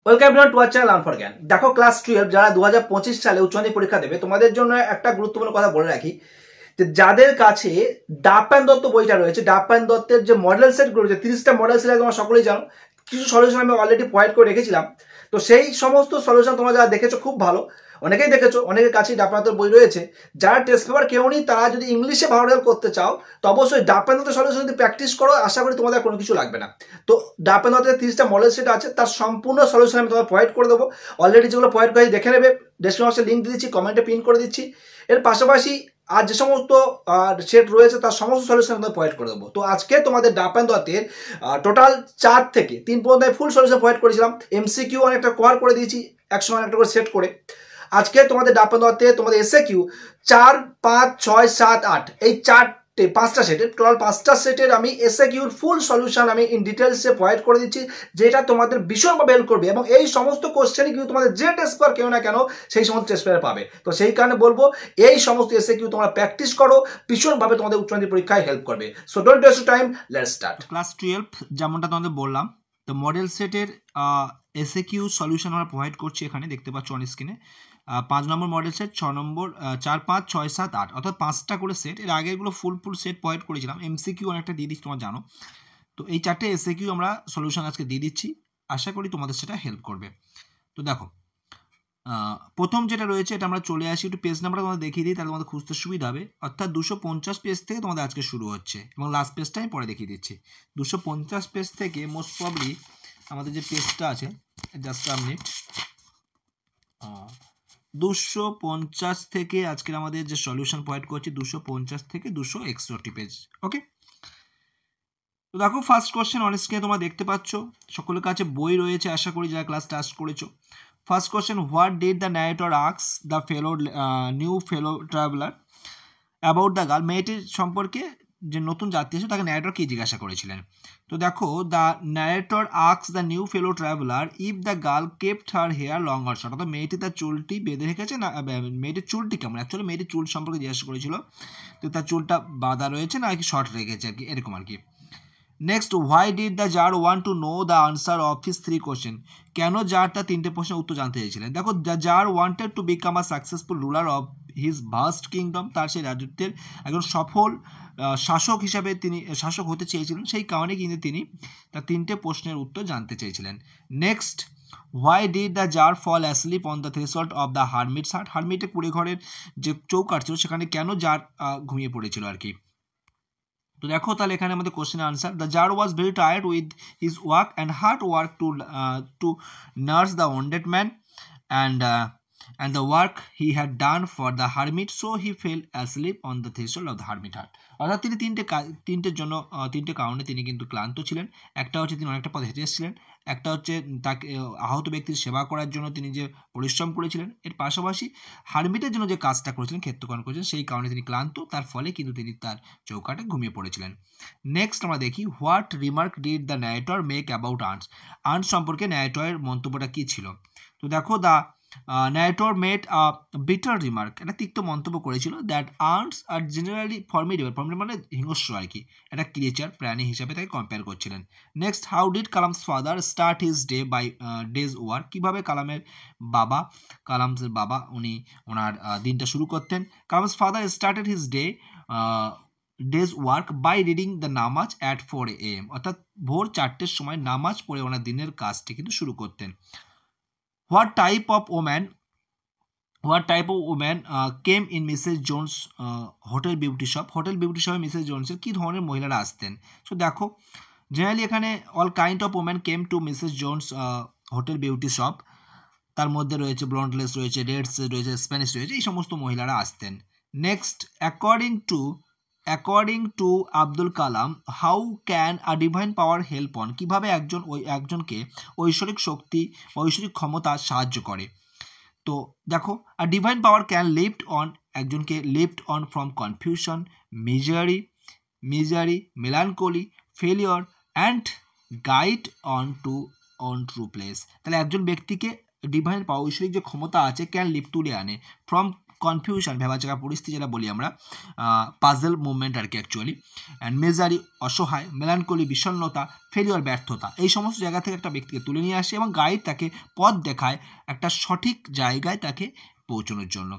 Welcome everyone to our channel learn for জ্ঞান। দেখো class 12 যারা 2025 সালে উচ্চ মাধ্যমিক পরীক্ষা দেবে তোমাদের জন্য একটা গুরুত্বপূর্ণ কথা বলে রাখি যে যাদের কাছে ডাব্বায়ন দত্ত বইটা রয়েছে, ডাব্বায়ন দত্তের যে মডেল সেটগুলো রয়েছে 30টা মডেল সেট তোমরা সকলেই জানো। কিছু সলিউশন আমি অলরেডি প্রোভাইড করে রেখেছিলাম, তো সেই সমস্ত সলিউশন তোমরা যারা দেখেছো খুব ভালো, অনেকেই দেখেছো, অনেকের কাছেই ডাব্বায়ন দত্তের বই রয়েছে। যারা টেস্ট পেপার কেউ নেই তারা যদি ইংলিশে ভালো রেজাল্ট করতে চাও তো অবশ্যই ডাব্বায়ন দত্তের সলিউশন যদি প্র্যাকটিস করো আশা করি তোমাদের কোনো কিছু লাগবে না। তো ডাব্বায়ন দত্তের 30টা মডেল সেট আছে, তার সম্পূর্ণ সলিউশন আমি তোমাদের প্রোভাইড করে দেবো। অলরেডি যেগুলো প্রোভাইড করে দেখে নেবে, ডেসক্রিপশন বক্সে লিঙ্ক দিয়ে দিচ্ছি, কমেন্টে পিন করে দিচ্ছি। এর পাশাপাশি আর যে সমস্ত সেট রয়েছে তার সমস্ত সলিউশন তোমাদের প্রোভাইড করে দেবো। তো আজকে তোমাদের ডাব্বায়ন দত্তের টোটাল 4 থেকে 3 পর্যন্ত ফুল সলিউশন প্রোভাইড করেছিলাম। এমসিকিউ অনেকটা কভার করে দিয়েছি একসঙ্গে অনেকটা করে সেট করে। আজকে তোমাদের ডাব্বায়ন দত্তে তোমাদের এসএকিউ 4, 5, 6, 7, 8 এই 5টা সেটের টোটাল 5টা সেটের আমি এসএকিউর ফুল সলিউশন আমি ইন ডিটেলসে প্রোভাইড করে দিচ্ছি, যেটা তোমাদের ভীষণভাবে হেল্প করবে। এবং এই সমস্ত কোশ্চেনই কিন্তু তোমাদের যে টেস্ট পেপার কেউ না কেন সেই সমস্ত টেস্ট পেপার পাবে। তো সেই কারণে বলবো এই সমস্ত এসএকিউ তোমরা প্র্যাকটিস করো, ভীষণভাবে তোমাদের উচ্চ মাধ্যমিক পরীক্ষায় হেল্প করবে। So don't waste time, let's start. Class 12 যেমনটা তোমাদের বললাম, তো মডেল সেটের এসএকিউ সলিউশন আমরা প্রোভাইড করছি। এখানে দেখতে পাচ্ছ অন স্ক্রিনে 5 নম্বর মডেল সেট, 6 নম্বর, 4, 5, 6, 7, 8 অর্থাৎ 5টা করে সেট। এর আগেরগুলো ফুল সেট প্রোভাইড করেছিলাম, এমসিকিউ অনেকটা দিয়ে দিচ্ছি তোমরা জানো। তো এই 4টে এসএকিউ আমরা সলিউশন আজকে দিয়ে দিচ্ছি, আশা করি তোমাদের সেটা হেল্প করবে। তো দেখো প্রথম যেটা রয়েছে এটা আমরা চলে আসি, একটু পেজ নাম্বারটা তোমাদের দেখিয়ে দিই, তাহলে তোমাদের খুঁজতে সুবিধা হবে। অর্থাৎ 250 পেজ থেকে তোমাদের আজকে শুরু হচ্ছে এবং লাস্ট পেজটা আমি পরে দেখিয়ে দিচ্ছি। 250 পেজ থেকে মোস্ট প্রবলি আমাদের যে পেজটা আছে, জাস্ট মিনিট, 250 থেকে আজকের আমাদের যে সলিউশন প্রোভাইড করছি 250 থেকে 261 পেজ। ওকে, তো দেখো ফার্স্ট কোশ্চেন অন স্ক্রিনে তোমরা দেখতে পাচ্ছ, সকলের কাছে বই রয়েছে আশা করি যারা ক্লাস টাস্ট করেছো। First question, what did the narrator ask the new fellow traveller about the girl? মেয়েটির সম্পর্কে যে নতুন যাত্রী এসে তাকে ন্যারেটর কি জিজ্ঞাসা করেছিলেন? তো দেখো, the narrator ask the new fellow traveller if the girl kept her hair long or short, অর্থাৎ মেয়েটি তার চুলটি বেঁধে রেখেছে না, মেয়েটির চুলটি কেমন। অ্যাকচুয়ালি মেয়েটির চুল সম্পর্কে জিজ্ঞাসা করেছিল, তো তার চুলটা বাঁধা রয়েছে না কি শর্ট রেখেছে আর কি, এরকম আর কি। Next, why did the czar want to know the answer of his 3 question? কেন জার তার 3টে প্রশ্নের উত্তর জানতে চেয়েছিলেন? দেখো, the czar wanted to become a successful ruler of his vast kingdom, তার সেই রাজত্বের একজন সফল শাসক হিসাবে তিনি শাসক হতে চেয়েছিলেন, সেই কারণে কিন্তু তিনি তার 3টে প্রশ্নের উত্তর জানতে চেয়েছিলেন। Next, why did the czar fall asleep on the threshold of the hermit's hut? হারমিটের কুড়ে ঘরের যে চৌকাঠ ছিল সেখানে কেন জার ঘুমিয়ে পড়েছিল আর কি। তো দেখো তাহলে এখানে আমাদের question answer, the jar was very tired with his work and hard work to nurse the wounded man and the work he had done for the hermit, so he fell asleep on the threshold of the hermit hut. অর্থাৎ তিনি তিনটে কারণে তিনি কিন্তু ক্লান্ত ছিলেন। একটা হচ্ছে তিনি অনেকটা পথ হেঁটে এসেছিলেন, একটা হচ্ছে তাকে আহত ব্যক্তির সেবা করার জন্য তিনি যে পরিশ্রম করেছিলেন, এর পাশাপাশি হারমিটের জন্য যে কাজটা করেছিলেন, ক্ষেত্রকরণ করেছিলেন, সেই কারণে তিনি ক্লান্ত, তার ফলে কিন্তু তিনি তার চৌকাঠে ঘুমিয়ে পড়েছিলেন। নেক্সট আমরা দেখি, what remark did the narrator make about arts? Arts সম্পর্কে ন্যারেটরের মন্তব্যটা কী ছিল? তো দেখো, the narrator made a bitter remark, একটা তিক্ত মন্তব্য করেছিল, that arts are generally formidable মানে হিংস্র আর কি, একটা ক্রিয়েচার, প্রাণী হিসাবে তাকে কম্পেয়ার করছিলেন। Next, how did Kalam's father start his day by day's work? কীভাবে কালামসের বাবা উনি ওনার দিনটা শুরু করতেন? Kalam's father started his day's work by reading the namaz at 4 AM, অর্থাৎ ভোর 4টের সময় নামাজ পড়ে ওনার দিনের কাজটি কিন্তু শুরু করতেন। What type of woman came in Mrs Jones hotel beauty shop? Hotel beauty শপে মিসেস জোনসের কী ধরনের মহিলারা আসতেন? সো দেখো, জেনারেলি এখানে all kind of woman came to Mrs Jones hotel beauty shop, তার মধ্যে রয়েছে ব্লন্ডলেস, রয়েছে রেডস, রয়েছে স্প্যানিশ, রয়েছে এই সমস্ত মহিলারা আসতেন। Next, according to Abdul Kalam, how can a divine power help on? কীভাবে একজনকে ঐশ্বরিক শক্তি, ঐশ্বরিক ক্ষমতা সাহায্য করে? তো দেখো, আ ডিভাইন পাওয়ার ক্যান একজনকে lift one from confusion, misery, melancholy, failure and guide one true place. তাহলে একজন ব্যক্তিকে ডিভাইন পাওয়ার, ঐশ্বরিক যে ক্ষমতা আছে, ক্যান লিফট তুলে আনে ফ্রম কনফিউশন, ভেবাচাকা পরিস্থিতি যেটা বলি আমরা, পাজল মুভমেন্ট আর কি অ্যাকচুয়ালি, অ্যান্ড মেজারি, অসহায়, মেলানকলি, বিষণ্ণতা, ফেলিওর, ব্যর্থতা, এই সমস্ত জায়গা থেকে একটা ব্যক্তিকে তুলে নিয়ে আসে এবং গাইড তাকে পথ দেখায় একটা সঠিক জায়গায় তাকে পৌঁছানোর জন্য।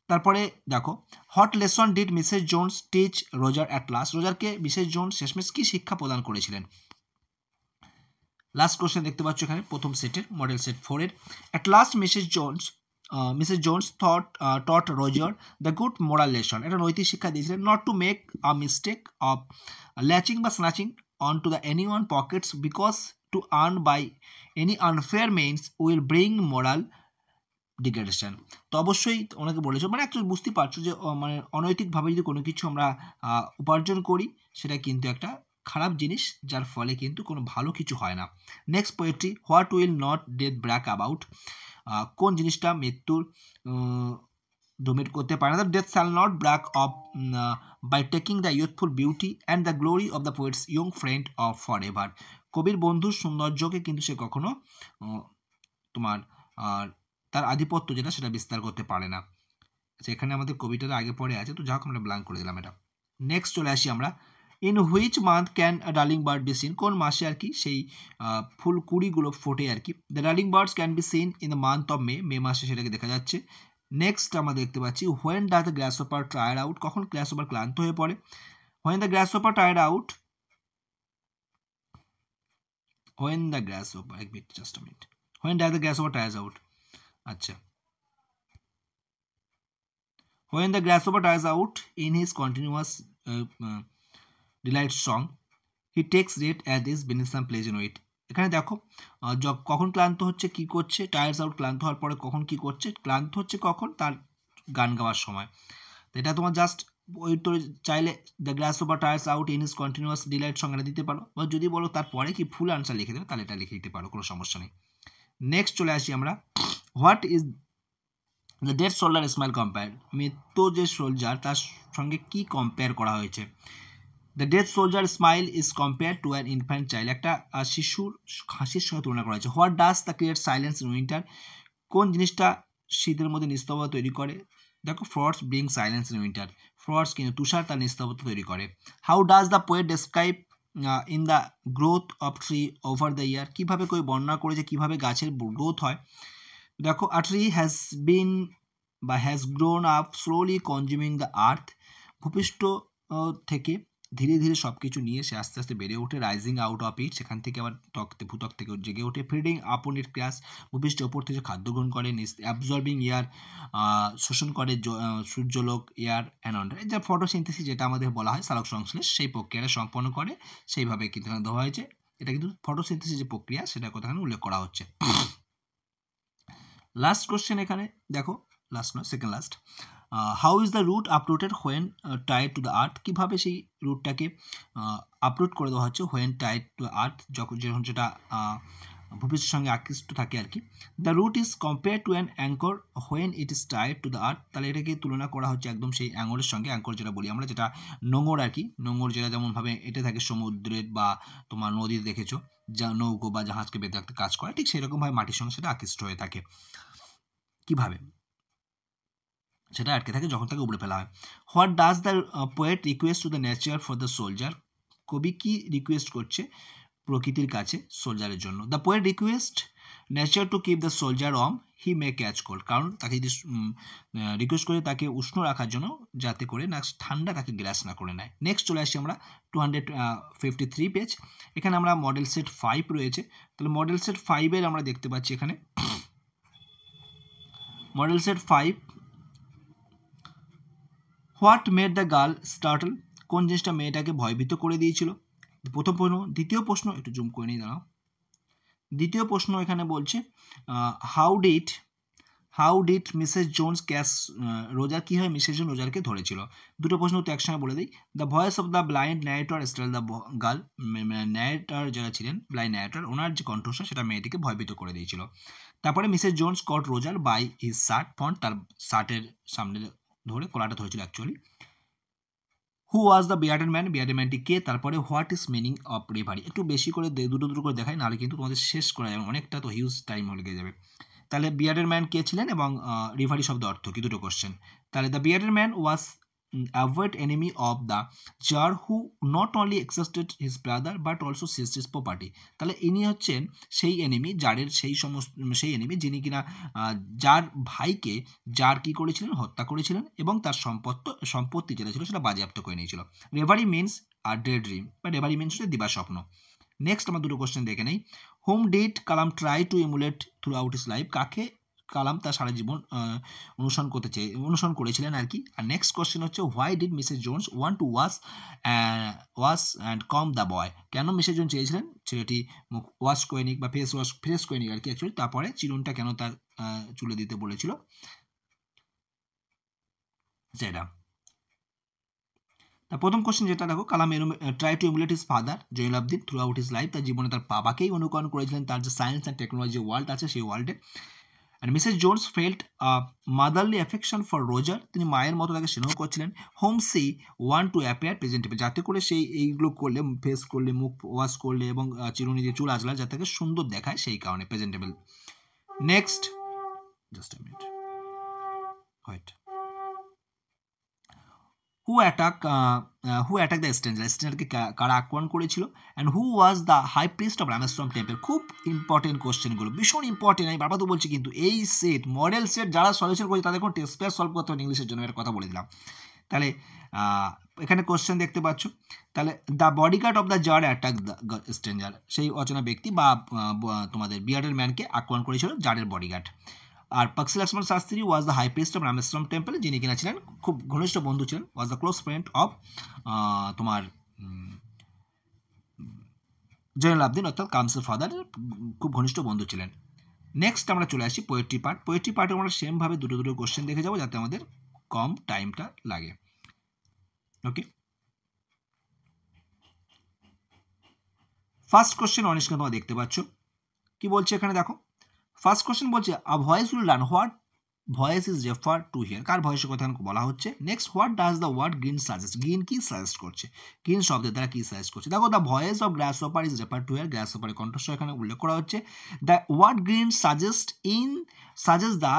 তারপরে দেখো, what lesson did Mrs Jones teach রোজার অ্যাট লাস্ট, রোজারকে মিসেস জোনস শেষমেশ কি শিক্ষা প্রদান করেছিলেন। লাস্ট কোশ্চেন দেখতে পাচ্ছ এখানে প্রথম সেটের, মডেল সেট 4 এর। At last Mrs Jones taught Roger the good moral lesson, একটা নৈতিক শিক্ষা দিয়েছিলেন, not to make a mistake of latching বা snatching on to the any one pockets because to earn by any unfair means will bring moral degradation. তো অবশ্যই ওনাকে বলেছো, মানে অ্যাকচুয়ালি বুঝতে পারছো যে মানে অনৈতিকভাবে যদি কোনো কিছু আমরা উপার্জন করি সেটা কিন্তু একটা খারাপ জিনিস, যার ফলে কিন্তু কোনো ভালো কিছু হয় না। Next poetry, what will not death brag about, কোন জিনিসটা মৃত্যুর ডোমেট করতে পারে না। Death shall not brag of by taking the youthful beauty and the glory of the poet's young friend off forever, কবির বন্ধুর সৌন্দর্যকে কিন্তু সে কখনো তোমার তার আধিপত্য যেটা সেটা বিস্তার করতে পারে না। আচ্ছা, এখানে আমাদের কবিতাটা আগে পরে আছে, তো যাক আমরা ব্ল্যাঙ্ক করে দিলাম এটা। নেক্সট চলে আসি আমরা, in which month can darling bird be seen, কোন মাসে আর কি সেই ফুল কুড়িগুলো ফোটে আর কি। The darling birds can be seen in the month of May মাসে সেটাকে দেখা যাচ্ছে। নেক্সট আমরা দেখতে পাচ্ছি, when does the grasshopper tire out, কখন গ্রাসহপার ক্লান্ত হয়ে পড়ে। When the grasshopper tire out, when the grasshopper, এক মিনিট, just a minute, when does the grasshopper tires out, আচ্ছা, when the grasshopper tires out in his continuous delight song, he takes rest at his beneath some pleasant weight. এখানে দেখো কখন ক্লান্ত হচ্ছে, কি করছে, টায়ার্স আউট, ক্লান্ত হওয়ার পরে কখন কি করছে, ক্লান্ত হচ্ছে কখন, তার গান গাওয়ার সময়। এটা তোমার জাস্ট ওই তো চাইলে the grasshopper tires out in his continuous delight song এটা দিতে পারো, বা যদি বলো তারপরে কি ফুল আনসার লিখে দেবে তাহলে এটা লিখে দিতে পারো, কোনো সমস্যা নেই। নেক্সট চলে আসি আমরা, what is the dead soldier smile compare, মৃত্যু যে সোলজার তার সঙ্গে কি কম্পেয়ার করা হয়েছে। The dead soldier smile is compare to an infant child, একটা শিশুর হাসির সঙ্গে তুলনা করা হয়েছে। What does the create silence in winter, কোন জিনিসটা শীতের মধ্যে নিস্তব্ধতা তৈরি করে। দেখো, frost bring silence in winter, frost কিন্তু তুষার তার নিস্তব্ধতা তৈরি করে। How does the poet describe in the growth of tree over the year, কীভাবে কই বর্ণনা করেছে কীভাবে গাছের গ্রোথ হয়। দেখো, a tree has been বা has grown up slowly consuming the earth, ভূপৃষ্ঠ থেকে ধীরে ধীরে সব কিছু নিয়ে সে আস্তে আস্তে বেড়ে ওঠে। রাইজিং আউট অফ ইট, সেখান থেকে আবার ভূত্বক থেকে জেগে ওঠে। ফিডিং আপন ইট ক্রাস, ভূপৃষ্ঠের ওপর থেকে খাদ্য গ্রহণ করে। অ্যাবজর্বিং এয়ার, শোষণ করে সূর্যলোক, এয়ার অ্যান্ড যা ফটোসিনথেসিস যেটা আমাদের বলা হয় সালোক সংশ্লেষ, সেই প্রক্রিয়াটা সম্পন্ন করে, সেইভাবে কিন্তু দেওয়া হয়েছে। এটা কিন্তু ফটোসিনথেসিস যে প্রক্রিয়া সেটা কথাখানে উল্লেখ করা হচ্ছে। লাস্ট কোশ্চেন এখানে দেখো, লাস্ট নয়, second last, how is the root uprooted when tied to the earth, কীভাবে সেই রুটটাকে আপরুট করে দেওয়া হচ্ছে হোয়েন টাইড টু আর্থ, যখন যেটা ভূপৃষ্ঠের সঙ্গে আকৃষ্ট থাকে আর কি। The root is compare to an anchor when it is tied to the earth, তাহলে এটাকে তুলনা করা হচ্ছে একদম সেই অ্যাঙ্গরের সঙ্গে। অ্যাঙ্কর যেটা বলি আমরা, যেটা নোঙর আর কি, নোঙর যেটা যেমনভাবে এটা থাকে সমুদ্রের বা তোমার নদীতে দেখেছো, যা নৌকো বা জাহাজকে বেঁধে রাখতে কাজ করে, ঠিক সেরকমভাবে মাটির সঙ্গে সেটা আকৃষ্ট হয়ে থাকে। কিভাবে সেটা আটকে থাকে যখন তাকে উপড়ে ফেলা হয়। What does the poet request to the nature for the soldier, কবি কি রিকোয়েস্ট করছে প্রকৃতির কাছে সোলজারের জন্য। The poet request nature to keep the soldier warm he may catch cold, কারণ তাকে যদি রিকোয়েস্ট করে তাকে উষ্ণ রাখার জন্য, যাতে করে না ঠান্ডা তাকে গ্রাস না করে নেয়। নেক্সট চলে আসি আমরা 253 পেজ, এখানে আমরা মডেল সেট 5 রয়েছে। তাহলে মডেল সেট 5-এর আমরা দেখতে পাচ্ছি এখানে model set 5, what made the girl startle, কোন জিনিসটা মেয়েটাকে ভয়ভীত করে দিয়েছিল। প্রথম প্রশ্ন। দ্বিতীয় প্রশ্ন, একটু জুম করে নিয়ে দাঁড়াও। দ্বিতীয় প্রশ্ন এখানে বলছে how did Mrs Jones catch রোজার, কী হয় মিসেস জোন রোজারকে ধরেছিল। দুটো প্রশ্ন তো একসঙ্গে বলে দিই। The voice of the blind narrator startle the girl, narrator যারা ছিলেন ব্লাইন্ড ন্যারেটর, ওনার যে কণ্ঠস্বর সেটা মেয়েটিকে ভয়ভীত করে দিয়েছিল। তারপরে মিসেস জোনস কট রোজার বাই হিজ শার্ট ফ্রন্ট, তার শার্টের সামনে ধরে কলাটা ধরেছিল actually. Who was the bearded man, bearded ম্যানটি কে। তারপরে what is meaning of reverie, একটু বেশি করে দুটো করে দেখাই, নাহলে কিন্তু তোমাদের শেষ করা যাবে, অনেকটা তো হিউজ টাইম লেগে যাবে। তাহলে বিয়ার্ডেড ম্যান কে ছিলেন এবং রিভারি শব্দ অর্থ কি, দুটো কোশ্চেন। তাহলে the bearded man was avowed enemy of the Tsar who not only exhausted his brother but also seized his property। তাহলে ইনি হচ্ছেন সেই এনিমি, জারের সেই এনিমি যিনি কিনা যার ভাইকে জার কি করেছিলেন, হত্যা করেছিলেন এবং তার সম্পত্তি যেটা ছিল সেটা বাজেয়াপ্ত করে নিয়েছিল। রেভারি মিনস আর ডে ড্রিম, বা রেভারি মিনস হচ্ছে দিবা স্বপ্ন। নেক্সট আমরা দুটো কোশ্চেন দেখে নেই। Whom did Kalam try to emulate throughout his life, কাকে কালাম তার সারা জীবন অনুসরণ করেছিলেন আর কি। আর নেক্সট কোশ্চেন হচ্ছে why did Mrs Jones want to wash and comb the boy, কেন মিসেস জোন চেয়েছিলেন ছেলেটি মুখ ওয়াশ করে নিক বা ফ্রেশ করে নিক আর কি অ্যাকচুয়ালি, তারপরে চিরুনটা কেন তার চুলে দিতে বলেছিল সেটা। তার প্রথম কোশ্চেন যেটা দেখো, Kalam try to emulate his father Jainulabdeen throughout his life, তার জীবনে তার বাবাকেই অনুকরণ করেছিলেন তার যে সায়েন্স অ্যান্ড টেকনোলজি ওয়ার্ল্ড আছে সেই ওয়ার্ল্ডে। And Mrs. Jones felt a motherly affection for Roger, তিনি মায়ের মতো তাকে স্নেহ করছিলেন। Home she want to appear presentable, যাতে করে সেই এইগুলো করলে, ফেস করলে, মুখ ওয়াশ করলে এবং চিরুনি দিয়ে চুল আঁচলা যাতে তাকে সুন্দর দেখায় সেই কারণে presentable. Next, just a minute, wait. Who attack the স্ট্রেঞ্জারকে কারা আক্রমণ করেছিল, and who was the high priest of Rameswaram temple. খুব ইম্পর্টেন্ট কোশ্চেনগুলো, ভীষণ ইম্পর্টেন্ট, আমি বারবার তো বলছি কিন্তু এই সেট মডেল সেট যারা সলিউশন করেছে তাদের কোনো টেস্ট পেপার সলভ করতে হবে ইংলিশের জন্য, একটা কথা বলে দিলাম। তাহলে এখানে কোশ্চেন দেখতে পাচ্ছ, তাহলে the bodyguard of the tsar attack the stranger, সেই অচেনা ব্যক্তি বা তোমাদের বিয়ার্ডেড ম্যানকে আক্রমণ করেছিল জারের বডিগার্ড। আর Pakshi Lakshmana Sastry was the high priest of Rameswaram temple, যিনি কিনা ছিলেন খুব ঘনিষ্ঠ বন্ধু ছিলেন, was the close friend of তোমার জয়নুলাবদিন অর্থাৎ কালামসের ফাদার, খুব ঘনিষ্ঠ বন্ধু ছিলেন। নেক্সট আমরা চলে আসি পোয়েট্রি পার্ট। পোয়েট্রি পার্টে আমরা সেমভাবে দুটো কোশ্চেন দেখে যাবো যাতে আমাদের কম টাইমটা লাগে। ওকে, ফার্স্ট কোশ্চেন অনেক তোমরা দেখতে পাচ্ছ কি বলছে এখানে, দেখো ফার্স্ট কোশ্চেন বলছে a voice will learn what voice is refer to here, কার ভয়েসের কথা বলা হচ্ছে। Next, what does the word green suggest, green কি সাজেস্ট করছে, গ্রিন শব্দের দ্বারা কি সাজেস্ট করছে। দেখো the voice of grasshopper is refer to here, গ্রাস হপারের কণ্ঠস্বর এখানে উল্লেখ করা হচ্ছে। The word green suggest the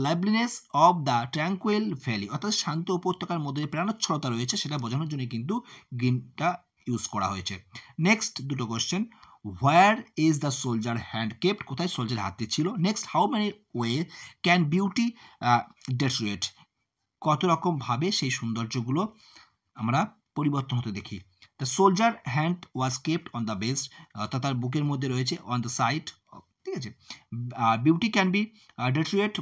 liveliness of the tranquil valley, অর্থাৎ শান্ত উপত্যকার মধ্যে প্রাণোচ্ছলতা রয়েছে সেটা বোঝানোর জন্য কিন্তু গ্রিনটা ইউজ করা হয়েছে। নেক্সট দুটো question, where is the soldier hand kept, কোথায় সোলজার হাতে ছিল। Next, how many way can beauty deteriorate, কত রকমভাবে সেই সৌন্দর্যগুলো আমরা পরিবর্তন হতে দেখি। The soldier hand was kept on the breast, অর্থাৎ তার বুকের মধ্যে রয়েছে অন দ্য সাইড, ঠিক আছে। Beauty can be deteriorate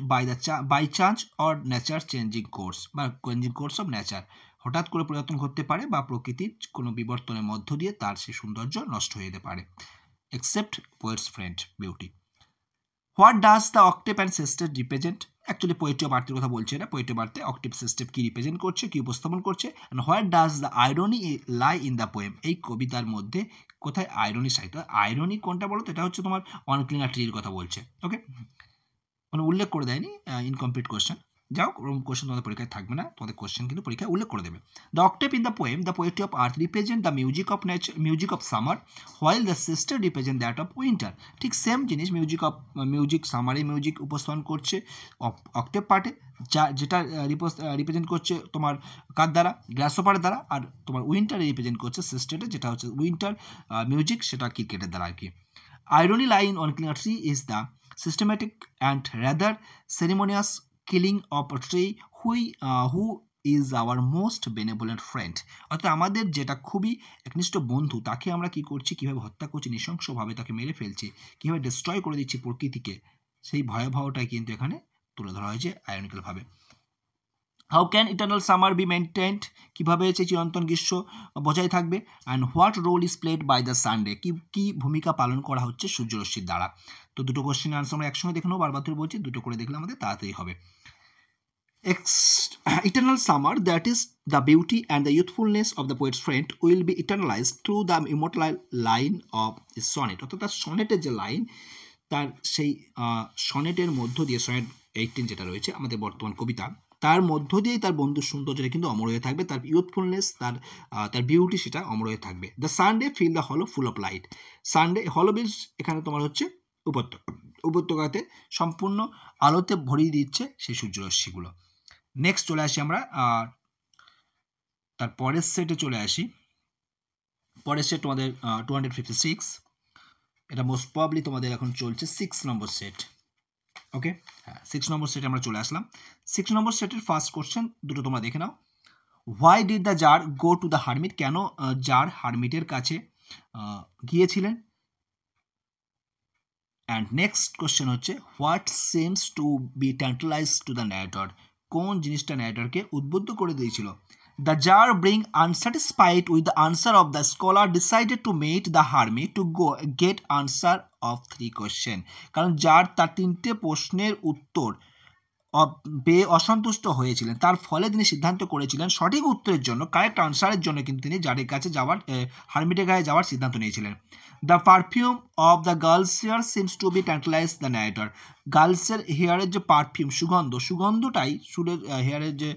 by chance or nature changing course, বা চেঞ্জিং কোর্স অফ নেচার, হঠাৎ করে পরিবর্তন ঘটতে পারে বা প্রকৃতির কোনো বিবর্তনের মধ্য দিয়ে তার সেই সৌন্দর্য নষ্ট হয়ে যেতে পারে। Except poets friend beauty. What does the octave and sestet represent, actually poetry of আর্থের কথা বলছে এটা, পোয়েট্রি অফ আর্থে অক্টেভ সেস্টেপ কি রিপ্রেজেন্ট করছে, কি উপস্থাপন করছে। And what does the irony lie in the poem, এই কবিতার মধ্যে কোথায় আইরনি সাহিত্য, আইরনি কোনটা বলো তো, এটা হচ্ছে তোমার অনক্লিনার ট্রির কথা বলছে। ওকে, মানে উল্লেখ করে দেয়নি, ইনকমপ্লিট কোশ্চেন, যাও ওরকম কোশ্চেন তোমাদের পরীক্ষায় থাকবে না, তোমাদের কোশ্চেন কিন্তু পরীক্ষায় উল্লেখ করে দেবে। The octave in the poem the poetry of earth represent the music of summer while the sister represent that of winter, ঠিক সেম জিনিস, মিউজিক সামারে মিউজিক উপস্থাপন করছে অক্টেভ পার্টে, যেটা রিপ্রেজেন্ট করছে তোমার কার দ্বারা, গ্রাসহপারের দ্বারা, আর তোমার উইন্টারে রিপ্রেজেন্ট করছে সিস্টেটে, যেটা হচ্ছে উইন্টার মিউজিক, সেটা ক্রিকেটের দ্বারা আর কি। Irony line on cleaner tree is the systematic and rather ceremonious killing of a tree who is our most benevolent friend, অর্থাৎ আমাদের যেটা খুবই একনিষ্ঠ বন্ধু তাকে আমরা কি করছি, কিভাবে হত্যা করছি, নৃশংসভাবে তাকে মেরে ফেলছি, কিভাবে ডিস্ট্রয় করে দিচ্ছি প্রকৃতিকে, সেই ভয়াবহটাই কিন্তু এখানে তুলে ধরা হয়েছে আয়রনিক্যাল ভাবে। How can eternal summer be maintained, কীভাবে সেই চিরন্তন গ্রীষ্ম বজায় থাকবে। And what role is played by the Sunday, কী ভূমিকা পালন করা হচ্ছে সূর্যরশ্মির দ্বারা। তো দুটো কোশ্চেন আনসার আমরা একসঙ্গে দেখে নেবো, বারবার ধরে বলছি, দুটো করে দেখলে আমাদের তাড়াতাড়ি হবে। Eternal summer, that is the beauty and the youthfulness of the poet's friend, will be eternalized through the immortal line of his sonnet, অর্থাৎ তার সনেটের যে লাইন, তার সেই সনেটের মধ্য দিয়ে, সনেট 18 যেটা রয়েছে আমাদের বর্তমান কবিতা, তার মধ্য দিয়েই তার বন্ধুর সৌন্দর্যটা কিন্তু অমর হয়ে থাকবে, তার ইউথফুলনেস, তার বিউটি, সেটা অমর হয়ে থাকবে। দ্য সানডে ফিল দ্য হলো ফুল অফ লাইট, সানডে হলো বিলস এখানে তোমার হচ্ছে উপত্যকাতে সম্পূর্ণ আলোতে ভরিয়ে দিচ্ছে সেই সূর্যরশ্মিগুলো। নেক্সট চলে আসি আমরা তার পরের সেটে চলে আসি। পরের সেট তোমাদের 256, এটা মোস্ট প্রবাবলি তোমাদের এখন চলছে 6 নম্বর সেট। ওকে, হ্যাঁ 6 নম্বর সেটে আমরা চলে আসলাম। 6 নম্বর সেটের ফার্স্ট কোশ্চেন দুটো তোমরা দেখে নাও। Why did the czar go to the hermit? কেন জার হারমিটের কাছে গিয়েছিলেন? অ্যান্ড নেক্সট কোশ্চেন হচ্ছে what seems to be tantalise to the narrator? কোন জিনিসটা ন্যারেটরকে উদ্বুদ্ধ করে দিয়েছিল? The jar, being unsatisfied with the answer of the scholar, decided to meet the hermit to go get answer of 3 question. কারণ jar তার 3টে প্রশ্নের উত্তর পেয়ে অসন্তুষ্ট হয়েছিলেন, তার ফলে তিনি সিদ্ধান্ত করেছিলেন সঠিক উত্তরের জন্য, কারেক্ট আনসারের জন্য কিন্তু তিনি জারের কাছে যাওয়ার, হারমিটের কাছে যাওয়ার সিদ্ধান্ত নিয়েছিলেন। The perfume of the girl's hair seems to be tantalise the narrator. গার্লসের হেয়ারের যে পারফিউম, সুগন্ধটাই চুলের হেয়ারের যে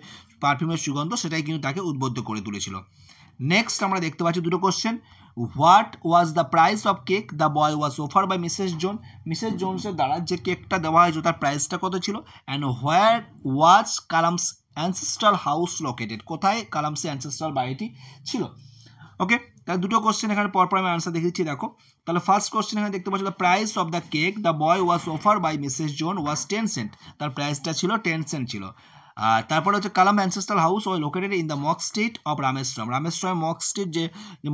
পারফিউমের সুগন্ধ, সেটাই কিন্তু তাকে উদ্বুদ্ধ করে তুলেছিল। নেক্সট আমরা দেখতে পাচ্ছি দুটো question. What was the price of cake the boy was offer by Mrs Jone? Mrs জোনসের দ্বারা যে কেকটা দেওয়া হয়েছিল তার প্রাইসটা কত ছিল? And where was Kalam's ancestral house located? কোথায় কালামসের অ্যানসেস্ট্রাল বাড়িটি ছিল? ওকে, তাহলে দুটো কোশ্চেন এখানে পরপর আমি আনসার দেখিয়েছি। দেখো, তাহলে ফার্স্ট কোশ্চেন এখানে দেখতে পাচ্ছ, the price of the cake the boy was offer by Mrs Jone was 10 cent. তার প্রাইসটা ছিল 10 সেন্ট ছিল। আর তারপরে হচ্ছে Kalam ancestral house was located in the mosque street of Rameswaram. Rameswaram mosque street যে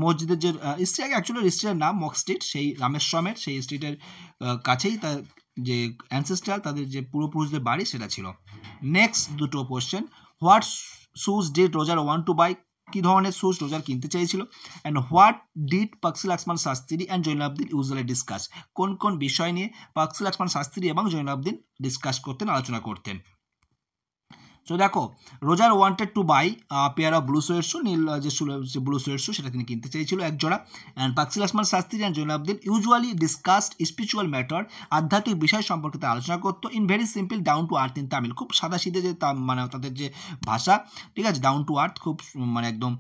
মসজিদের যে স্ট্রিট, অ্যাকচুয়ালি স্ট্রিটের নাম মক স্ট্রিট, সেই রামেশ্বরমের সেই স্ট্রিটের কাছেই তার যে অ্যানসেস্ট্রাল, তাদের যে পূর্বপুরুষদের বাড়ি, সেটা ছিল। নেক্সট দুটো question. What shoes did Roger want to buy? কী ধরনের শুজ রোজার কিনতে চেয়েছিল? And what did Pakshi Lakshman Shastri and Jainulabdeen usually discuss? কোন কোন বিষয় নিয়ে পাকসি লক্ষ্মণ শাস্ত্রী এবং জৈনালাবদিন ডিসকাস করতেন, আলোচনা করতেন? সো দেখো, Roger wanted to buy pair of blue suede shoe, নীল যে ব্লু সোয়েট শু, সেটা তিনি কিনতে চেয়েছিল এক জোড়া। And Pakshi Lakshman Shastri and Jainulabdeen usually discussed spiritual matter, আধ্যাত্মিক বিষয় সম্পর্কে আলোচনা করতো। In very simple down to earth in Tamil, খুব সাদাসিধে যে মানে তাদের যে ভাষা, ঠিক আছে, ডাউন টু আর্থ, খুব মানে একদম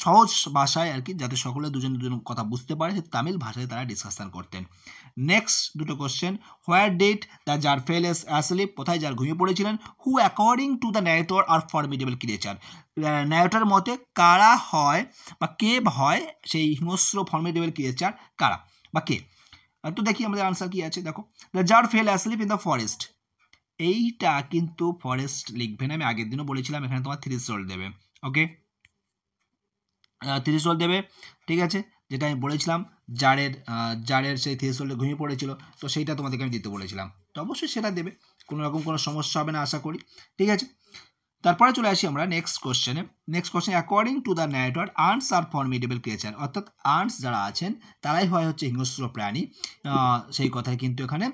সহজ ভাষায় আর কি, যাতে সকলে দুজন কথা বুঝতে পারে, সে তামিল ভাষায় তারা ডিসকাশন করতেন। নেক্সট দুটো question. Where did the jar fell asleep? কোথায় জার ঘুমিয়ে পড়েছিলেন? Who according to the narrator are formidable creature? ন্যারেটরের মতে কারা হয় বা কে হয় সেই হিংস্র ফর্মিডেবল ক্রিয়েচার, কারা বা কে? তো দেখি আমাদের আনসার কি আছে। দেখো, the jar fell asleep in the forest. এইটা কিন্তু ফরেস্ট লিখবে না, আমি আগের দিনও বলেছিলাম, এখানে তোমার থ্রেশহোল্ড দেবে। ওকে, থ্রেশহোল্ড দেবে, ঠিক আছে, যেটা আমি বলেছিলাম, জারের সেই থ্রেশহোল্ডে ঘুমিয়ে পড়েছিল, তো সেইটা তোমাদেরকে আমি দিতে বলেছিলাম, তো অবশ্যই সেটা দেবে, কোনো রকম কোনো সমস্যা হবে না আশা করি, ঠিক আছে। তারপরে চলে আসি আমরা নেক্সট কোশ্চেনে। Next question, according to the narrator ants are formidable creature, অর্থাৎ আর্টস যারা আছেন তারাই হয় হচ্ছে হিংস্র প্রাণী, সেই কথাই কিন্তু এখানে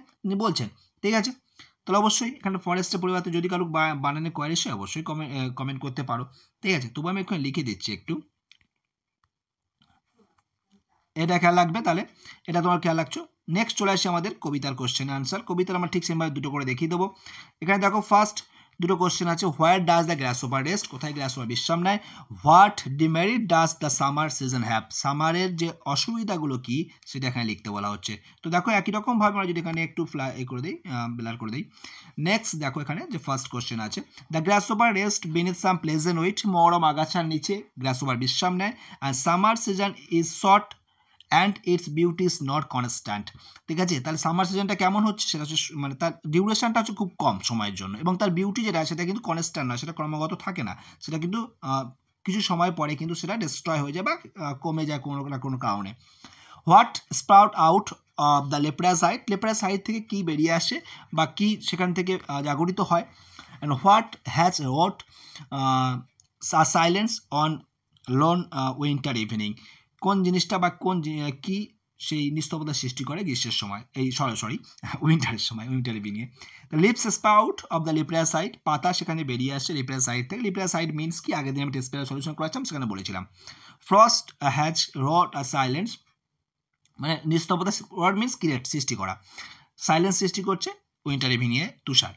বলছেন, ঠিক আছে। তাহলে অবশ্যই এখানে ফরেস্টের পরিবর্তে যদি কারো বানানে কোয়ারি সে অবশ্যই কমেন্ট করতে পারো, ঠিক আছে। তবু আমি এখানে লিখে দিচ্ছি একটু, এটা খেয়াল রাখবে, তাহলে এটা তোমার খেয়াল রাখছো। নেক্সট চলে আসি আমাদের কবিতার কোশ্চেনের আনসার। কবিতার আমরা ঠিক সেমভাবে দুটো করে দেখিয়ে দেবো। এখানে দেখো, ফার্স্ট দুটো কোশ্চেন আছে। Where does the grasshopper rest? কোথায় গ্রাসহপার বিশ্রাম নেয়? What demerit does the summer season have? সামারের যে অসুবিধাগুলো কি সেটা এখানে লিখতে বলা হচ্ছে। তো দেখো, একই রকমভাবে আমরা যদি এখানে একটু করে দিই, ব্লার করে দিই। নেক্সট দেখো, এখানে যে ফার্স্ট কোশ্চেন আছে, the grasshopper rest beneath some pleasant weed? মরম আগাছার নিচে গ্রাসহপার বিশ্রাম নেয়। And summer season is short and its beauty is not constant, ঠিক আছে। তাহলে সামার সিজনটা কেমন হচ্ছে, সেটা হচ্ছে মানে তার ডিউরেশনটা হচ্ছে খুব কম সময়ের জন্য, এবং তার বিউটি যেটা সেটা কিন্তু কনস্ট্যান্ট নয়, সেটা ক্রমাগত থাকে না, সেটা কিন্তু কিছু সময় পরে কিন্তু সেটা ডিস্ট্রয় হয়ে যায় বা কমে যায় কোনো না কোনো কারণে। What sprout out of the লেপ্রাসাইট? লেপ্রাসাইট থেকে কি বেরিয়ে আসে বা কি সেখান থেকে জাগরিত হয়? And what has wrought silence on lone winter evening? কোন জিনিসটা বা কোন কি সেই নিস্তব্ধতা সৃষ্টি করে গ্রীষ্মের সময়, এই সরি উইন্টারের সময়, উইন্টার ইভিনিংয়ে। The lips sprout of the লিপ্রাসাইট, পাতা সেখানে বেরিয়ে আসে লিপ্রাসাইট থেকে। লিপ্রাসাইট মিনস কি, আগের দিন আমি টেস্ট পেপারে সলিউশন করেছিলাম, সেখানে বলেছিলাম। Frost has wrought a silence, মানে নিস্তব্ধতা, রট মিনস ক্রিয়েট, সৃষ্টি করা, সাইলেন্স সৃষ্টি করছে উইন্টার ইভিনিংয়ে তুষার।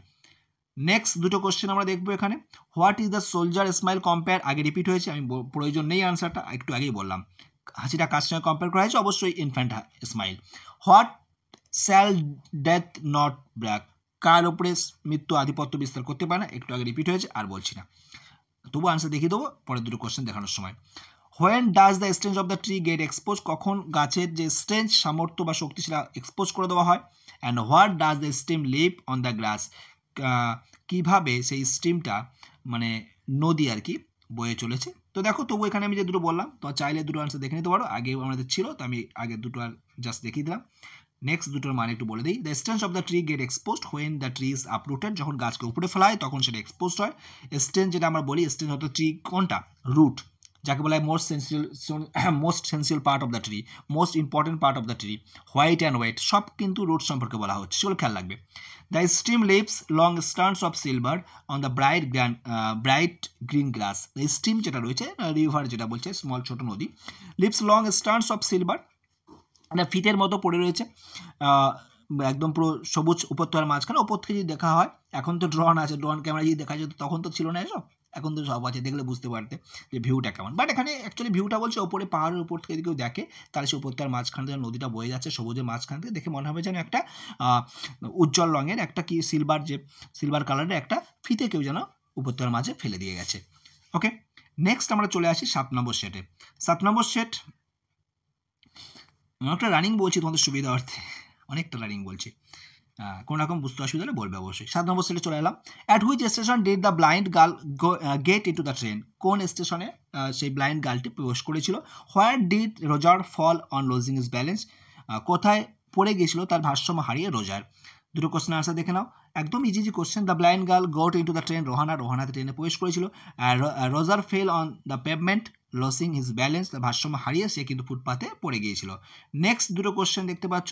নেক্সট দুটো কোশ্চেন আমরা দেখবো এখানে। What is the soldier smile compare? আগে রিপিট হয়েছে, আমি প্রয়োজন নেই আনসারটা, একটু আগেই বললাম। হাসিটা কার সঙ্গে কম্পেয়ার করা হয়েছে? অবশ্যই infant smile. What shall death not brag, কার উপরে মৃত্যু আধিপত্য বিস্তার করতে পারে না, একটু আগে রিপিট হয়েছে আর বলছি না, তবু আনসার দেখিয়ে দেবো পরের দুটো কোশ্চেন দেখানোর সময়। When does the strength of the tree get expose, কখন গাছের যে স্ট্রেংথ সামর্থ্য বা শক্তি সেটা এক্সপোজ করে দেওয়া হয়। And what does the stream leave on the grass, কীভাবে সেই স্ট্রিমটা মানে নদী আর কি বয়ে চলেছে। তো দেখো তবু এখানে আমি যে দুটো বললাম, তো চাইলে দুটো আনসার দেখে নিতে পারো, আগে আমাদের ছিল তো আমি আগে দুটো আর জাস্ট দেখিয়ে দিলাম। নেক্সট দুটোর মানে একটু বলে দিই। The strength of the tree get exposed when the tree is uprooted, যখন গাছকে উপরে ফেলা হয় তখন সেটা এক্সপোজড হয়। স্টেন্স যেটা আমরা বলি, স্টেন্স অফ দ্য ট্রি কোনটা, রুট, যাকে বলা হয় most essential part of the tree, most important part of the tree. White and wet সব কিন্তু রুট সম্পর্কে বলা হচ্ছে, সেগুলো খেয়াল রাখবে। The stream leaves long strands of silver on the bright green grass, the stream যেটা রয়েছে, রিভার যেটা বলছে, স্মল ছোট নদী, leaves long strands of silver, মানে ফিতের মতো পড়ে রয়েছে একদম পুরো সবুজ উপত্যকার মাঝখানে। ওপর থেকে যদি দেখা হয়, এখন তো ড্রোন আছে, ড্রোন ক্যামেরা যদি দেখা যেত, তখন তো ছিল না এসব, এখন তো সব আছে, দেখলে বুঝতে পারতে যে ভিউটা কেমন। বাট এখানে অ্যাকচুয়ালি ভিউটা বলছে ওপরে পাহাড়ের উপর থেকে যদি কেউ দেখে, তাহলে সে উপত্যকার মাঝখান থেকে নদীটা বয়ে যাচ্ছে সবুজের মাঝখান থেকে, দেখে মনে হবে যেন একটা উজ্জ্বল রঙের একটা কি সিলভার কালারের একটা ফিতে কেউ যেন উপত্যকার মাঝে ফেলে দিয়ে গেছে। ওকে, নেক্সট আমরা চলে আসি 7 নম্বর সেটে। 7 নম্বর সেট অনেকটা রানিং বলছি তোমাদের সুবিধা অর্থে, অনেকটা রানিং বলছি, কোনো রকম বুঝতে অসুবিধা হলে বলবে অবশ্যই। 7 নম্বর সেটে চলে এলাম। At which station did the blind girl gate into the train, কোন স্টেশনে সেই ব্লাইন্ড গার্লটি প্রবেশ করেছিল। Where did Roger fall on losing his balance, কোথায় পড়ে গিয়েছিল তার ভারসাম্য হারিয়ে রোজার। দুটো কোশ্চেন আনসার দেখে নাও, একদম easy question. The blind girl got into the train, Rohana ট্রেনে প্রবেশ করেছিল। রোজার fail on the pavement losing his balance, ভারসাম্য হারিয়ে সে কিন্তু ফুটপাতে পড়ে গিয়েছিল। নেক্সট দুটো কোশ্চেন দেখতে পাচ্ছ।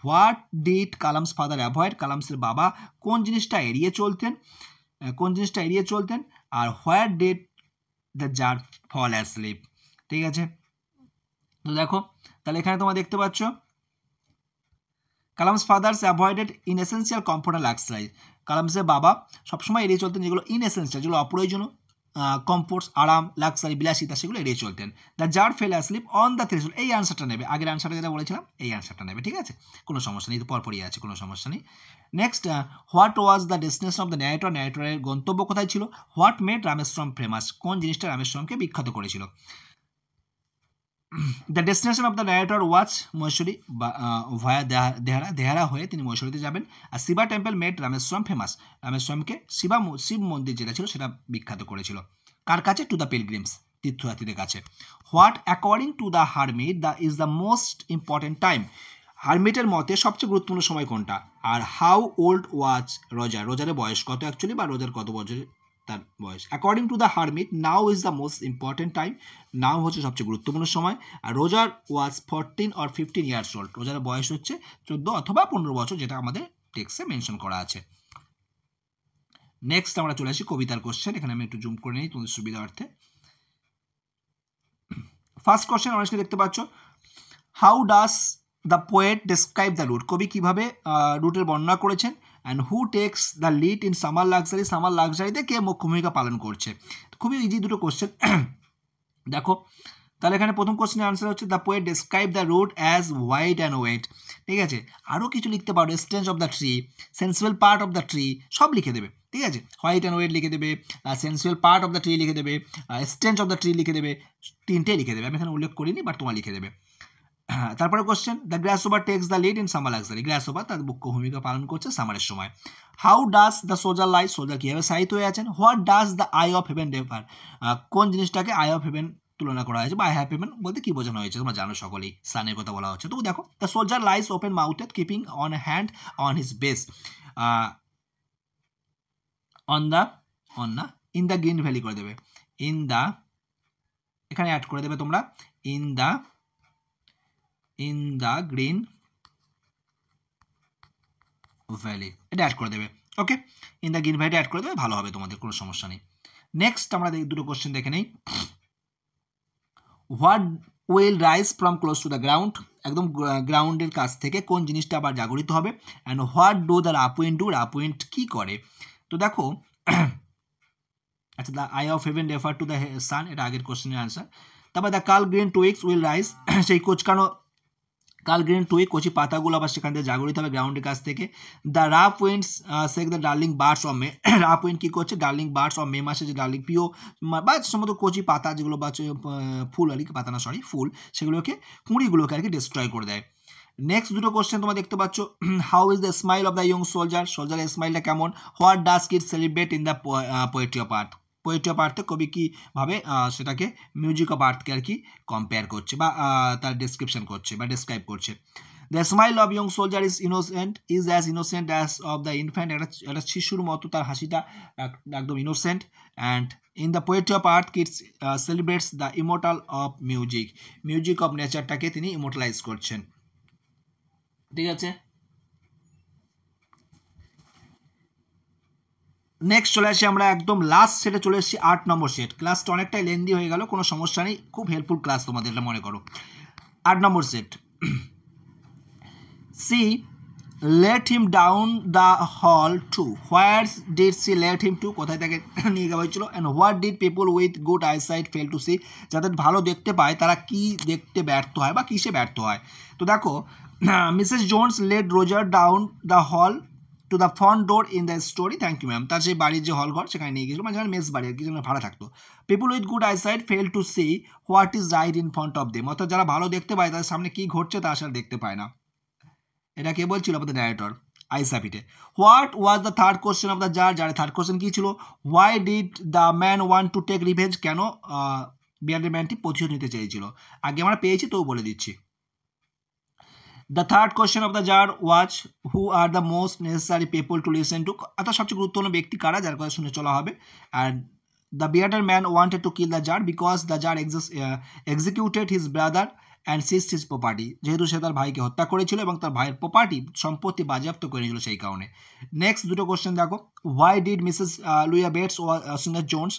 What did Kalam's father avoid, কালামসের বাবা কোন জিনিসটা এড়িয়ে চলতেন, আর where did the czar fall asleep. ঠিক আছে, তো দেখো তাহলে এখানে তোমরা দেখতে পাচ্ছ Kalam's fathers avoided inessential comfort and luxury, কালামসের বাবা সবসময় এড়িয়ে চলতেন যেগুলো ইনএসেন্সিয়াল, যেগুলো অপ্রয়োজনীয়, কমফোর্টস, আরাম, লাক্সারি, বিলাসিতা, সেগুলো এড়িয়ে চলতেন। The jar fell asleep on the threshold, এই আনসারটা নেবে, আগের আনসারটা যেটা বলেছিলাম এই আনসারটা নেবে। ঠিক আছে, কোনো সমস্যা নেই, তো পরপরই আছে, কোনো সমস্যা নেই। Next, what was the destination of the narrator, ন্যারেটরের গন্তব্য কোথায় ছিল। হোয়াট মেড রামেশ্বরম ফেমাস, কোন জিনিসটা রামেশ্বরমকে বিখ্যাত করেছিল। The destination of the narrator was Mussoorie via Dehra হয়ে তিনি মহীশূরীতে যাবেন। আর Shiva temple made Rameswaram famous, রামেশ্বরমকে শিব মন্দির যেটা ছিল সেটা বিখ্যাত করেছিল। কার কাছে, টু দ্য পিলগ্রিমস, তীর্থযাত্রীদের কাছে। What according to the hermit is the most important time, হারমিটের মতে সবচেয়ে গুরুত্বপূর্ণ সময় কোনটা। আর হাউ ওল্ড ওয়াজ রোজারের বয়স কত অ্যাকচুয়ালি, বা রোজার কত বছর তার বয়স। According to the hermit now is the most important time, now হচ্ছে সবচেয়ে গুরুত্বপূর্ণ সময়। আর রোজার ওয়াজ 14 or 15 ইয়ার্স ওল্ড, রোজার বয়স হচ্ছে 14 অথবা 15 বছর, যেটা আমাদের টেক্সটে মেনশন করা আছে। নেক্সট আমরা চলে আসি কবিতার কোশ্চেন, এখানে আমি একটু জুম করে নিই তোমাদের সুবিধার্থে। ফার্স্ট কোশ্চেন আমরা দেখতে পাচ্ছ, how does the poet describe the root, কবি কিভাবে রুটের বর্ণনা করেছেন। And who takes the lead in summer luxury, summer লাক্সারিতে কে মুখ্য ভূমিকা পালন করছে। খুবই ইজি দুটো কোশ্চেন। দেখো তাহলে এখানে প্রথম কোশ্চেনের আনসার হচ্ছে the poet describe the root as white and wet. ঠিক আছে, আরও কিছু লিখতে পারো, strength of the tree, sensual part of the tree, সব লিখে দেবে। ঠিক আছে, হোয়াইট অ্যান্ড ওয়েট লিখে দেবে, sensual part of the tree লিখে দেবে, স্টেঞ্জ অফ দ্য ট্রি লিখে দেবে, তিনটেই লিখে দেবে, আমি এখানে উল্লেখ করিনি বাট তোমার লিখে দেবে। তারপরে question, the grasshopper takes the lead in summer luxury, grasshopper তার মুখ্য ভূমিকা পালন করছে সামারের সময়। How does the soldier lie, soldier কীভাবে সাহিত্য হয়ে আছেন। What does the eye of heaven refer, কোন জিনিসটাকে আই অফ হেভেন তুলনা করা হয়েছে, বা আই হ্যাভ হেভেন বলতে কি বোঝানো হয়েছে তোমরা জানো সকলেই, সানের কথা বলা হচ্ছে। তো দেখো, the soldier lies open mouthed keeping on hand on his breast on the in the green valley করে দেবে, ইন দ্য, এখানে অ্যাড করে দেবে তোমরা ইন দ্য গ্রিন ভ্যালি, এটা অ্যাড করে দেবে। Okay, in the green valley add করে দেবে, ভালো হবে তোমাদের, কোনো সমস্যা নেই। নেক্সট আমরা দুটো কোশ্চেন দেখে নেই। What will rise from close to the ground, একদম গ্রাউন্ডের কাছ থেকে কোন জিনিসটা আবার জাগরিত হবে। And what do the rough wind do, rough wind কী করে। তো দেখো আচ্ছা, the eye of heaven refer to the sun, এটা আগের কোশ্চেনের আনসার। তারপর দ্য কাল গ্রিন টুইক্স উইল রাইজ, সেই কোচকানো কাল গ্রিন টুই, কচি পাতাগুলো আবার সেখান থেকে জাগরিত হবে গ্রাউন্ডের কাছ থেকে। The rough winds shake the darling birds of May, rough wind কী করছে, ডার্লিং বার্ডস অফ মে মাসে যে ডার্লিং প্রিয় বা সম্ভবত কচি পাতা যেগুলো বা ফুল আর কি, পাতা না সরি ফুল, সেগুলোকে কুঁড়িগুলোকে আর কি ডিস্ট্রয় করে দেয়। নেক্সট দুটো কোশ্চেন তোমরা দেখতে পাচ্ছ, how is the smile of the young soldier, সোলজারের স্মাইলটা কেমন, what does Keats celebrate in the poetry of earth, poetry of আর্থে কবি কীভাবে সেটাকে মিউজিক অফ আর্থকে আর কি কম্পেয়ার করছে বা তার ডেসক্রিপশন করছে বা ডেসক্রাইব করছে। The smile of young soldier is innocent, is as innocent as of the infant, একটা শিশুর মতো তার হাসিটা একদম innocent. And in the poetry of earth Keats celebrates the immortal of music, music of নেচারটাকে তিনি ইমোর্টালাইজ করছেন। ঠিক আছে, নেক্সট চলে আসি আমরা একদম লাস্ট সেটে চলে এসেছি, 8 নম্বর সেট। ক্লাসটা অনেকটাই লেন্দি হয়ে গেল, কোনো সমস্যা নেই, খুব হেল্পফুল ক্লাস তোমাদের, এটা মনে করো। 8 নম্বর set, C let him down the hall to, where did she let him to, কোথায় তাকে নিয়ে যাওয়া হয়েছিল, and what did people with good eyesight fail to see, যাদের ভালো দেখতে পায় তারা কি দেখতে ব্যর্থ হয় বা কিসে ব্যর্থ হয়। তো দেখো, Mrs Jones led Roger down the hall to the front door in the story, thank you ma'am, তার সেই বাড়ির যে হল ঘর সেখানে নিয়ে গেছিলো, মানে যেখানে মেস বাড়ি আর কি, যেখানে ভাড়া থাকতো। People with good eyesight fail to see what is right in front of them, অর্থাৎ যারা ভালো দেখতে পায় তাদের সামনে কি ঘটছে তা আসলে দেখতে পায় না। এটা কে বলছিল, আমাদের ন্যারেটর আইসাপিটে। What was the third question of the czar, যার থার্ড কোশ্চেন কী ছিল, why did the man want to take revenge, কেন বিয়ার্ডের ম্যানটি প্রতিশোধ নিতে চেয়েছিল, আগে আমরা পেয়েছি তো বলে দিচ্ছি। The third question of the jar was who are the most necessary people to listen to, অর্থাৎ সবচেয়ে গুরুত্বপূর্ণ ব্যক্তি কারা যার কথা শুনে চলা হবে। And the bearded man wanted to kill the czar because the czar executed his brother and seized his property, যেহেতু সে তার ভাইকে হত্যা করেছিল এবং তার ভাইয়ের প্রপার্টি সম্পত্তি বাজেয়াপ্ত করে নিয়েছিল সেই কারণে। নেক্সট দুটো কোশ্চেন দেখো, why did Mrs Luella Bates ও সিঙ্গার জোন্স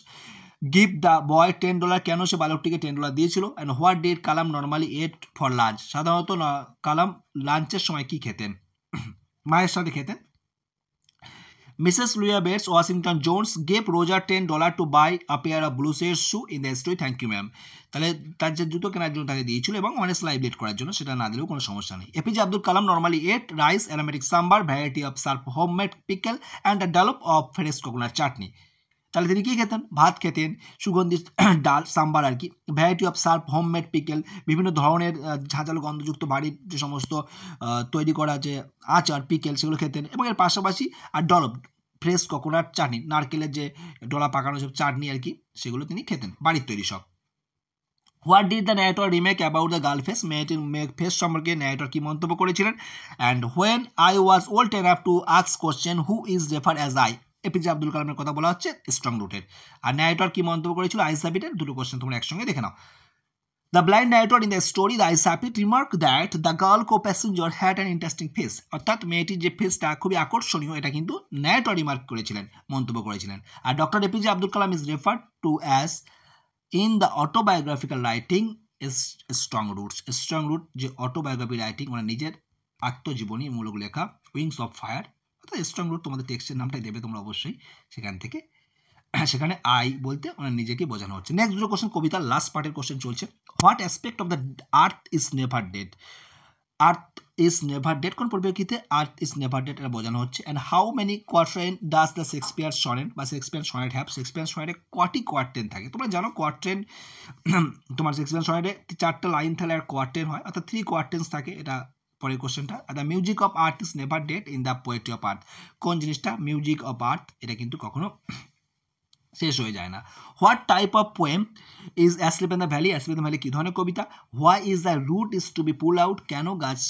গিভ দ্য বয় $10, কেন সে বালকটিকে $10 দিয়েছিল। And what did Kalam normally eat for lunch, সাধারণত কালাম লাঞ্চের সময় কি খেতেন, মায়ের সাথে খেতেন। Mrs Luella Bates Washington Jones gave Roger $10 to buy a pair of blue suede shoe in the story, thank you ma'am, তাহলে তার যে জুতো কেনার জন্য তাকে দিয়েছিল এবং অনেস্ট লাইভ লিড করার জন্য, সেটা না দিলেও কোনো সমস্যা নেই। APJ Abdul Kalam normally ate rice, aromatic sambar, variety of surf, homemade pickle and a dollop of fresh coconut chutney, তাহলে তিনি কী খেতেন, ভাত খেতেন, সুগন্ধি ডাল সাম্বার আর কি, variety of surf, homemade pickle, বিভিন্ন ধরনের ঝাঁঝালো গন্ধযুক্ত বাড়ির যে সমস্ত তৈরি করা যে আচার পিকেল সেগুলো খেতেন, এবং এর পাশাপাশি আর ডলপ ফ্রেশ কোকোনাট চাটনি, নারকেলের যে ডলা পাকানো সব চাটনি আর কি, সেগুলো তিনি খেতেন, বাড়ির তৈরি সব। What did the narrator remake about the girl face, মেয়েটির ফেস সম্পর্কে ন্যারেটর কি মন্তব্য করেছিলেন। And when I was old enough to ask question who is refer as I, APJ Abdul কালামের কথা বলা হচ্ছে স্ট্রং রুটের। আর ন্যারেটর কি মন্তব্য করেছিল, আইসাপিটের। দুটো কোশ্চেন তোমরা একসঙ্গে দেখে নাও। The blind narrator in the story the eyes have it remark that the girl co passenger had an interesting face, অর্থাৎ মেয়েটির যে ফেসটা খুবই আকর্ষণীয়, এটা কিন্তু ন্যারেটর রিমার্ক করেছিলেন, মন্তব্য করেছিলেন। আর doctor APJ Abdul Kalam is referred to as in the autobiographical writing is strong roots, strong root যে অটোবায়োগ্রাফি রাইটিং, মানে নিজের আত্মজীবনী মূলক লেখা, উইংস অফ ফায়ার, অর্থাৎ স্ট্রং রুট তোমাদের টেক্সটের নামটাই দেবে তোমরা অবশ্যই, সেখান থেকে সেখানে আই বলতে ওনার নিজেকে বোঝানো হচ্ছে। নেক্সট দুটো কোশ্চেন, কবিতার লাস্ট পার্টের কোশ্চেন চলছে। What aspect of the earth is never dead, earth is never dead কোন পরিপ্রেক্ষিতে আর্থ ইজ নেভার ডেড এটা বোঝানো হচ্ছে। And how many quatrain does the Shakespeare sonnet বা শেক্সপিয়ার সনেট হ্যাভ, শেক্সপিয়ার সনেটে কটি কোয়ার্টেন থাকে, তোমরা জানো কোয়ার্টেন তোমার শেক্সপিয়ার সনেটে 4টা লাইন থাকলে আর কোয়ার্টেন হয়, অর্থাৎ 3 কোয়ার্টেন্স থাকে, এটা পরের কোশ্চেনটা। The music of earth is never dead in the poetry of আর্থ, কোন জিনিসটা, মিউজিক অফ আর্থ, এটা কিন্তু কখনো শেষ হয়ে যায় না। What type of poem is asleep in the valley, asleep in the valley কী ধরনের কবিতা। Why is the root is to be pull out, কেন গাছ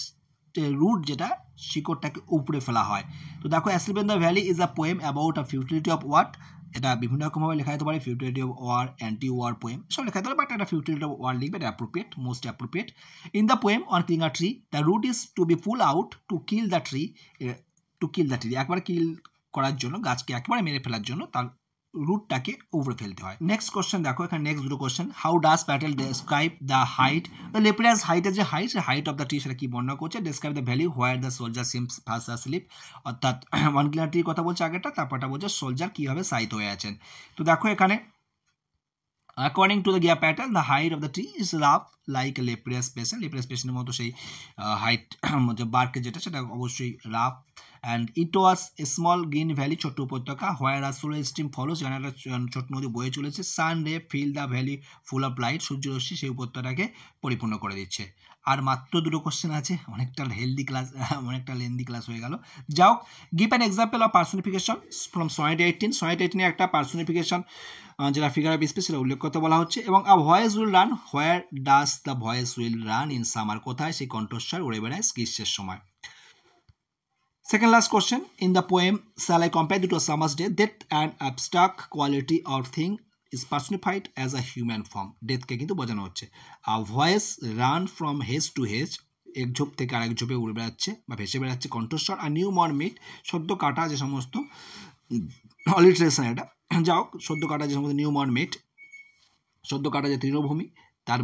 রুট যেটা শিকড়টাকে উপড়ে ফেলা হয়। তো দেখো, asleep in the valley is a poem about a futility of war, এটা বিভিন্ন রকমভাবে লেখা যেতে পারে, futility of war, anti war poem সব লেখা যেতে পারে, বাট এটা ফিউটিলিটি অফ ওয়ার লিখবে, এটা appropriate, most appropriate. In the poem on killing a tree the root is to be pull out to kill the tree, to kill the tree একবার kill করার জন্য, গাছকে একেবারে মেরে ফেলার জন্য তার রুটটাকে উপরে ফেলতে হয়। নেক্সট কোশ্চেন দেখো, এখানে নেক্সট দুটো question, how does Patel describe the height, the leprous হাইটের যে হাইট, সে হাইট অফ দ্য ট্রি সেটা কি বর্ণনা করছে। Describe the valley where the soldier seems fast asleep, অর্থাৎ ওয়ান কিলোমিটার কথা বলছে আগেরটা, তারপরটা বলছে সোলজার কীভাবে সাইত হয়ে আছেন। তো দেখো এখানে According to the Gia pattern, the height of the tree is rough like a leprous patient. Leprous patient মতো সেই হাইট বার্কের যেটা সেটা অবশ্যই rough. And it was a small green valley, ছোট্ট উপত্যকা, where a slow stream flow, যেখানে একটা ছোট্ট নদী বয়ে চলেছে। Sun ray fill the valley full of light, সূর্যরশ্মি সেই উপত্যকাটাকে পরিপূর্ণ করে দিচ্ছে। আর মাত্র দুটো কোশ্চেন আছে, অনেকটা হেলদি ক্লাস, অনেকটা লেন্দি ক্লাস হয়ে গেল। যাও, give an example of personification from sonnet 18। Sonnet 18 একটা পার্সোনিফিকেশন যেটা ফিগার অফ স্পিচ সেটা উল্লেখ করতে বলা হচ্ছে। এবং a voice will run, where does the voice will run in summer, কোথায় সেই কণ্ঠস্বর উড়ে বেড়ায় গ্রীষ্মের সময়। Second last question, in the poem shall I compare thee to a summer's day, that an abstract quality or thing is personified as a human form. ডেথকে কিন্তু বোঝানো হচ্ছে। a voice run from hedge to hedge, এক ঝোপ থেকে আরেক ঝোপে উড়ে বেড়াচ্ছে বা ভেসে বেড়াচ্ছে কণ্ঠস্বর। আর নিউ মর্ন মিট, সদ্য কাটা যে সমস্ত অলিটারেশন, এটা যাও, সদ্য কাটা যে সমস্ত নিউ মর্ন মিট, সদ্য কাটা যে তৃণভূমি তার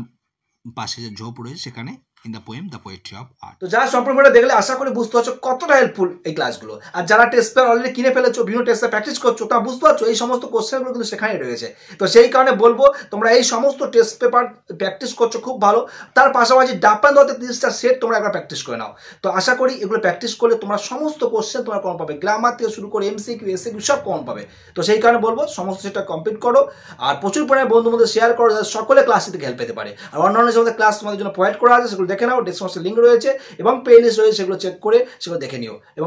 পাশে যে ঝোপ রয়েছে সেখানে in the poem The Poetry of Art. তো যারা সম্পূর্ণটা দেখলে আশা করি বুঝতে পারছো কতটা হেল্পফুল এই ক্লাসগুলো। আর যারা টেস্ট পেপার অলরেডি কিনে ফেলেছো, বিভিন্ন টেস্টে প্র্যাকটিস করছো, তা বুঝতে পারছো এই সমস্ত কোশ্চেনগুলো কিন্তু সেখানে রয়েছে। তো সেই কারণে বলবো তোমরা এই সমস্ত টেস্ট পেপার প্র্যাকটিস করছো খুব ভালো, তার পাশাপাশি ডাপান দত্তের 30টা সেট তোমরা একবার প্র্যাকটিস করে নাও। তো আশা করি এগুলো প্র্যাকটিস করলে তোমরা সমস্ত কোশ্চেন তোমরা কমন পাবে, গ্রামার থেকে শুরু করে এমসিকিউ এসিকিউ সব কমন পাবে। তো সেই কারণে বলবো সমস্ত সেটা কমপ্লিট করো, আর প্রচুর পরিমাণে বন্ধুর মধ্যে শেয়ার করো, যাতে সকলে ক্লাস থেকে হেল্প পেতে পারে। আর অন্যান্য যে ক্লাস তোমাদের জন্য প্রোভাইড করা আছে সেগুলো দেখে নাও, ডেসক্রিপশনে লিঙ্ক রয়েছে এবং প্লে লিস্ট রয়েছে, সেগুলো চেক করে সেগুলো দেখে নিও। এবং